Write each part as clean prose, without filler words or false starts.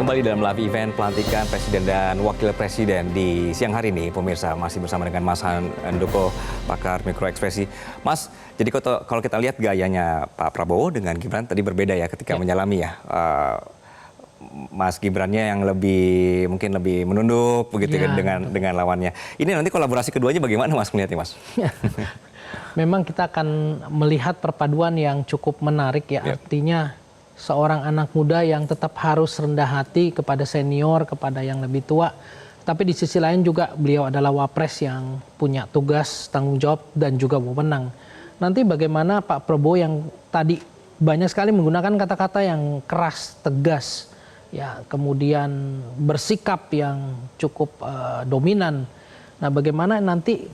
kembali dalam live event pelantikan Presiden dan Wakil Presiden di siang hari ini. Pemirsa masih bersama dengan Mas Handoko, pakar mikro ekspresi. Mas, jadi kalau kita lihat gayanya Pak Prabowo dengan Gibran tadi berbeda ya ketika menyalami ya. Mas Gibrannya yang mungkin lebih menunduk begitu ya, dengan lawannya. Ini nanti kolaborasi keduanya bagaimana Mas melihatnya Mas? Memang kita akan melihat perpaduan yang cukup menarik ya. Artinya seorang anak muda yang tetap harus rendah hati kepada senior, kepada yang lebih tua. Tapi di sisi lain juga beliau adalah wapres yang punya tugas, tanggung jawab, dan juga wewenang. Nanti bagaimana Pak Prabowo yang tadi banyak sekali menggunakan kata-kata yang keras, tegas, ya, kemudian bersikap yang cukup dominan. Nah, bagaimana nanti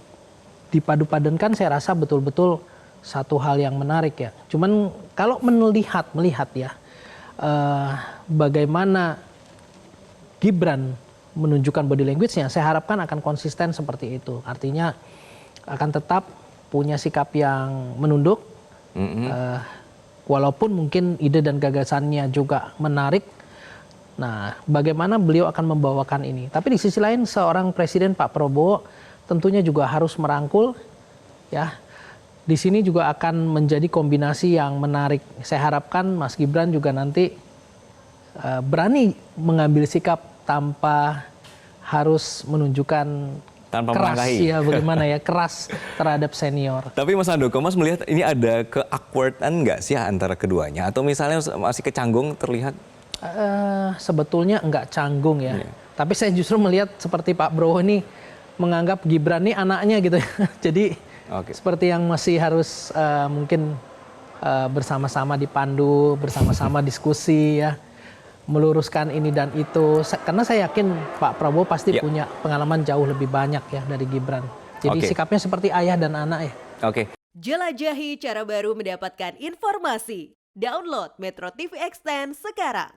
dipadu-padankan, saya rasa betul-betul satu hal yang menarik ya. Cuman kalau melihat ya bagaimana Gibran menunjukkan body language-nya, saya harapkan akan konsisten seperti itu. Artinya akan tetap punya sikap yang menunduk, walaupun mungkin ide dan gagasannya juga menarik. Nah, bagaimana beliau akan membawakan ini. Tapi di sisi lain seorang Presiden Pak Prabowo tentunya juga harus merangkul ya. Di sini juga akan menjadi kombinasi yang menarik. Saya harapkan Mas Gibran juga nanti berani mengambil sikap tanpa harus menunjukkan keras ya, bagaimana ya, keras terhadap senior. Tapi Mas Handoko, Mas melihat ini ada ke-awkward-an nggak sih antara keduanya? Atau misalnya masih kecanggung terlihat? Sebetulnya nggak canggung ya. Tapi saya justru melihat seperti Pak Prabowo ini menganggap Gibran ini anaknya gitu ya. Jadi seperti yang masih harus mungkin bersama-sama dipandu, bersama-sama diskusi ya, meluruskan ini dan itu. Karena saya yakin Pak Prabowo pasti punya pengalaman jauh lebih banyak ya dari Gibran. Jadi sikapnya seperti ayah dan anak ya. Jelajahi cara baru mendapatkan informasi. Download Metro TV Extend sekarang.